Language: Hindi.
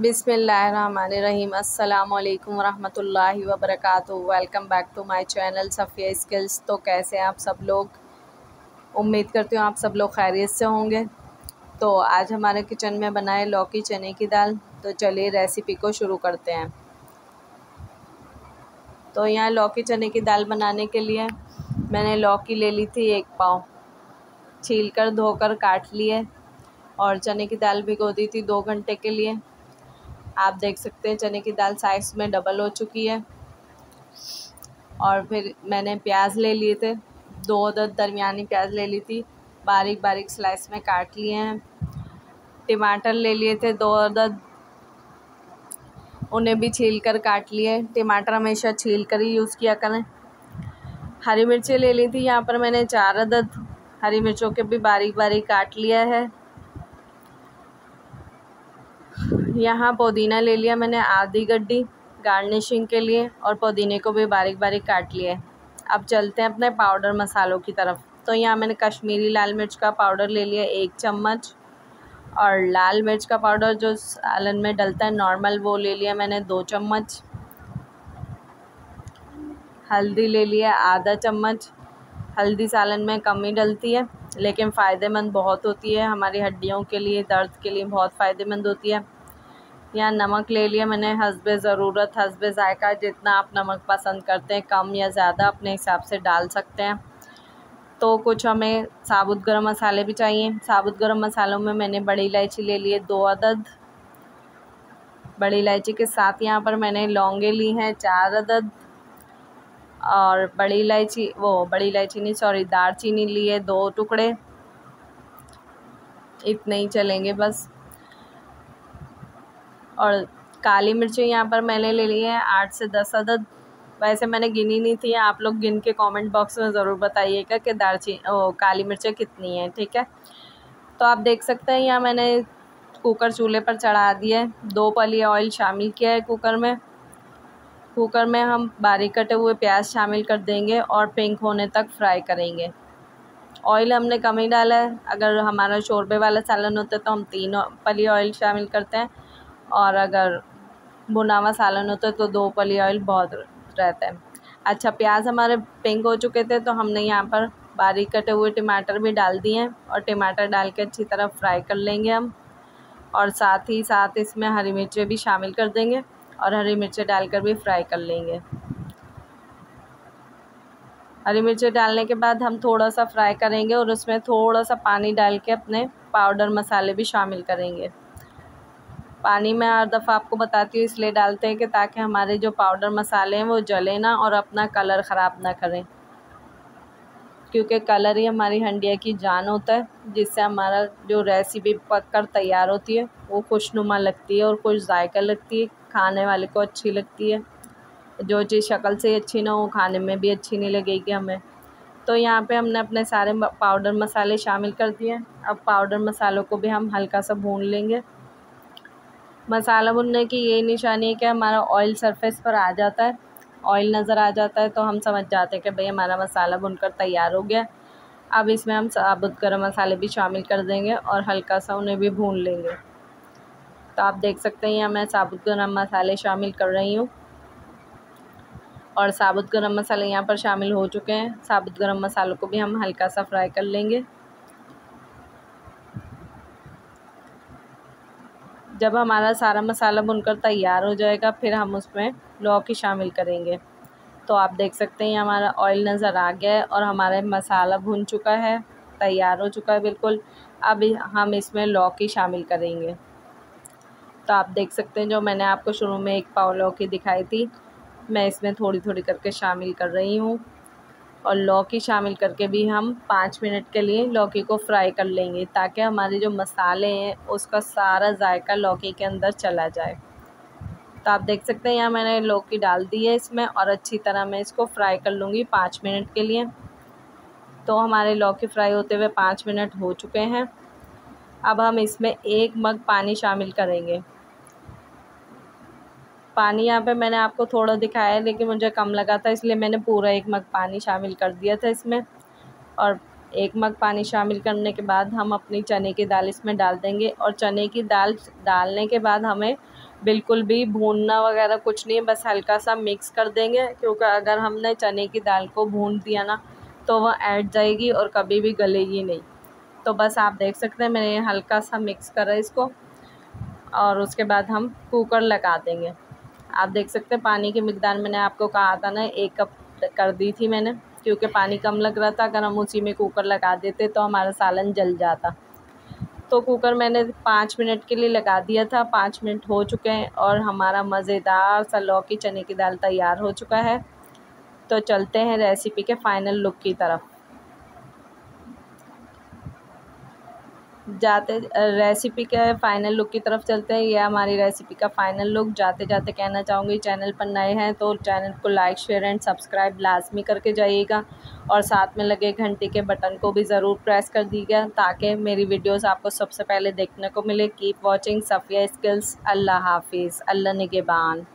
बिस्मिल्लाहिर्रहमानिर्रहीम। अस्सलामुअलैकुम वरहमतुल्लाहि वबरकातुहू। Welcome back to my channel Safiya skills. तो कैसे हैं आप सब लोग? उम्मीद करती हूँ आप सब लोग खैरियत से होंगे। तो आज हमारे किचन में बनाए लौकी चने की दाल। तो चलिए रेसिपी को शुरू करते हैं। तो यहाँ लौकी चने की दाल बनाने के लिए मैंने लौकी ले ली थी 1 पाव, छील कर धोकर काट लिए और चने की दाल भिगो दी थी 2 घंटे के लिए। आप देख सकते हैं चने की दाल साइज़ में डबल हो चुकी है। और फिर मैंने प्याज ले लिए थे, 2 अदद दरमियानी प्याज ले ली थी, बारीक बारीक स्लाइस में काट लिए हैं। टमाटर ले लिए थे 2 अदद, उन्हें भी छील कर काट लिए। टमाटर हमेशा छील कर ही यूज़ किया करें। हरी मिर्चें ले ली थी, यहाँ पर मैंने 4 अदद हरी मिर्चों के भी बारीक बारीक काट लिया है। यहाँ पुदीना ले लिया मैंने आधी गड्डी गार्निशिंग के लिए, और पुदीने को भी बारीक बारीक काट लिया है। अब चलते हैं अपने पाउडर मसालों की तरफ। तो यहाँ मैंने कश्मीरी लाल मिर्च का पाउडर ले लिया 1 चम्मच, और लाल मिर्च का पाउडर जो सालन में डलता है नॉर्मल, वो ले लिया मैंने 2 चम्मच। हल्दी ले लिया आधा चम्मच। हल्दी सालन में कम ही डलती है लेकिन फ़ायदेमंद बहुत होती है, हमारी हड्डियों के लिए, दर्द के लिए बहुत फ़ायदेमंद होती है। यहाँ नमक ले लिया मैंने हस्बे ज़रूरत, हस्बे ज़ायक़ा। जितना आप नमक पसंद करते हैं, कम या ज़्यादा अपने हिसाब से डाल सकते हैं। तो कुछ हमें साबुत गरम मसाले भी चाहिए। साबुत गरम मसालों में मैंने बड़ी इलायची ले ली है 2 अदद। बड़ी इलायची के साथ यहाँ पर मैंने लौंगे ली हैं 4 अदद, और बड़ी इलायची नहीं, सॉरी, दालचीनी ली है 2 टुकड़े। इतने ही चलेंगे बस। और काली मिर्चें यहाँ पर मैंने ले ली है 8 से 10 अदद। वैसे मैंने गिनी नहीं थी, आप लोग गिन के कमेंट बॉक्स में ज़रूर बताइएगा कि काली मिर्चें कितनी हैं, ठीक है। तो आप देख सकते हैं यहाँ मैंने कुकर चूल्हे पर चढ़ा दिया है। 2 पली ऑयल शामिल किया है कुकर में। कुकर में हम बारीक कटे हुए प्याज शामिल कर देंगे और पिंक होने तक फ्राई करेंगे। ऑयल हमने कम ही डाला है। अगर हमारा शोरबे वाला सालन होता है तो हम 3 पली ऑयल शामिल करते हैं, और अगर भुना हुआ सालन होता है तो 2 पली ऑयल बहुत रहता है। अच्छा, प्याज हमारे पिंक हो चुके थे तो हमने यहाँ पर बारीक कटे हुए टमाटर भी डाल दिए हैं, और टमाटर डाल के अच्छी तरह फ्राई कर लेंगे हम। और साथ ही साथ इसमें हरी मिर्चें भी शामिल कर देंगे, और हरी मिर्चें डालकर भी फ्राई कर लेंगे। हरी मिर्चें डालने के बाद हम थोड़ा सा फ्राई करेंगे, और उसमें थोड़ा सा पानी डाल के अपने पाउडर मसाले भी शामिल करेंगे। पानी मैं हर दफ़ा आपको बताती हूँ इसलिए डालते हैं कि ताकि हमारे जो पाउडर मसाले हैं वो जले ना और अपना कलर ख़राब ना करें, क्योंकि कलर ही हमारी हंडिया की जान होता है, जिससे हमारा जो रेसिपी पक कर तैयार होती है वो खुशनुमा लगती है और कुछ जायका लगती है, खाने वाले को अच्छी लगती है। जो चीज़ शक्ल से अच्छी ना हो, खाने में भी अच्छी नहीं लगेगी हमें। तो यहाँ पे हमने अपने सारे पाउडर मसाले शामिल कर दिए। अब पाउडर मसालों को भी हम हल्का सा भून लेंगे। मसाला भुनने की यही निशानी है कि हमारा ऑयल सरफेस पर आ जाता है, ऑयल नज़र आ जाता है तो हम समझ जाते हैं कि भाई हमारा मसाला भुनकर तैयार हो गया। अब इसमें हम साबुत गरम मसाले भी शामिल कर देंगे और हल्का सा उन्हें भी भून लेंगे। तो आप देख सकते हैं यहाँ मैं साबुत गरम मसाले शामिल कर रही हूँ, और साबुत गरम मसाले यहाँ पर शामिल हो चुके हैं। साबुत गरम मसालों को भी हम हल्का सा फ्राई कर लेंगे। जब हमारा सारा मसाला भुनकर तैयार हो जाएगा फिर हम उसमें लौकी शामिल करेंगे। तो आप देख सकते हैं हमारा ऑयल नज़र आ गया है और हमारा मसाला भुन चुका है, तैयार हो चुका है बिल्कुल। अब हम इसमें लौकी शामिल करेंगे। तो आप देख सकते हैं जो मैंने आपको शुरू में 1 पाव लौकी दिखाई थी, मैं इसमें थोड़ी थोड़ी करके शामिल कर रही हूँ। और लौकी शामिल करके भी हम 5 मिनट के लिए लौकी को फ्राई कर लेंगे, ताकि हमारे जो मसाले हैं उसका सारा जायका लौकी के अंदर चला जाए। तो आप देख सकते हैं यहाँ मैंने लौकी डाल दी है इसमें, और अच्छी तरह मैं इसको फ्राई कर लूँगी 5 मिनट के लिए। तो हमारे लौकी फ्राई होते हुए 5 मिनट हो चुके हैं। अब हम इसमें 1 मग पानी शामिल करेंगे। पानी यहाँ पे मैंने आपको थोड़ा दिखाया है लेकिन मुझे कम लगा था, इसलिए मैंने पूरा 1 मग पानी शामिल कर दिया था इसमें। और 1 मग पानी शामिल करने के बाद हम अपनी चने की दाल इसमें डाल देंगे, और चने की दाल डालने के बाद हमें बिल्कुल भी भूनना वगैरह कुछ नहीं है, बस हल्का सा मिक्स कर देंगे, क्योंकि अगर हमने चने की दाल को भून दिया ना तो वह ऐंठ जाएगी और कभी भी गलेगी नहीं। तो बस आप देख सकते हैं मैंने हल्का सा मिक्स करा इसको, और उसके बाद हम कुकर लगा देंगे। आप देख सकते हैं पानी की मिकदार मैंने आपको कहा था ना 1 कप कर दी थी मैंने, क्योंकि पानी कम लग रहा था। अगर हम उसी में कुकर लगा देते तो हमारा सालन जल जाता। तो कुकर मैंने 5 मिनट के लिए लगा दिया था। 5 मिनट हो चुके हैं और हमारा मज़ेदार सा लौकी चने की दाल तैयार हो चुका है। तो चलते हैं रेसिपी के फाइनल लुक की तरफ। रेसिपी के फाइनल लुक की तरफ चलते हैं। ये हमारी रेसिपी का फाइनल लुक। जाते जाते कहना चाहूँगी, चैनल पर नए हैं तो चैनल को लाइक शेयर एंड सब्सक्राइब लाजमी करके जाइएगा, और साथ में लगे घंटी के बटन को भी ज़रूर प्रेस कर दीजिएगा, ताकि मेरी वीडियोस आपको सबसे पहले देखने को मिले। Keep watching Safiya skills. अल्लाह हाफिज़। अल्लाह निगहबान।